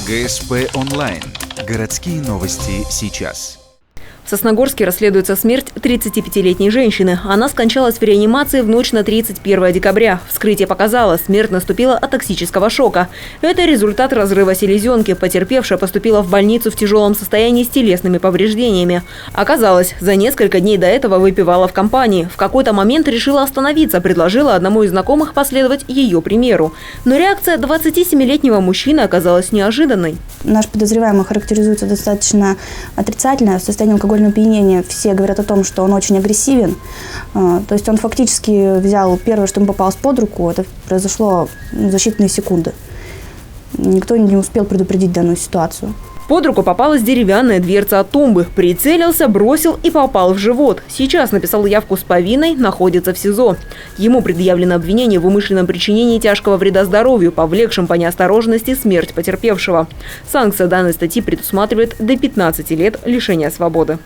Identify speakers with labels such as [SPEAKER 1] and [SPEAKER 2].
[SPEAKER 1] ГСП онлайн. Городские новости сейчас.
[SPEAKER 2] В Сосногорске расследуется смерть 35-летней женщины. Она скончалась в реанимации в ночь на 31 декабря. Вскрытие показало, смерть наступила от токсического шока. Это результат разрыва селезенки. Потерпевшая поступила в больницу в тяжелом состоянии с телесными повреждениями. Оказалось, за несколько дней до этого выпивала в компании. В какой-то момент решила остановиться, предложила одному из знакомых последовать ее примеру. Но реакция 27-летнего мужчины оказалась неожиданной.
[SPEAKER 3] Наш подозреваемый характеризуется достаточно отрицательно. В состоянии алкогольного опьянения все говорят о том, что он очень агрессивен. То есть он фактически взял первое, что ему попалось под руку. Это произошло за считанные секунды. Никто не успел предупредить данную ситуацию.
[SPEAKER 2] Под руку попалась деревянная дверца от тумбы. Прицелился, бросил и попал в живот. Сейчас написал явку с повинной, находится в СИЗО. Ему предъявлено обвинение в умышленном причинении тяжкого вреда здоровью, повлекшем по неосторожности смерть потерпевшего. Санкция данной статьи предусматривает до 15 лет лишения свободы.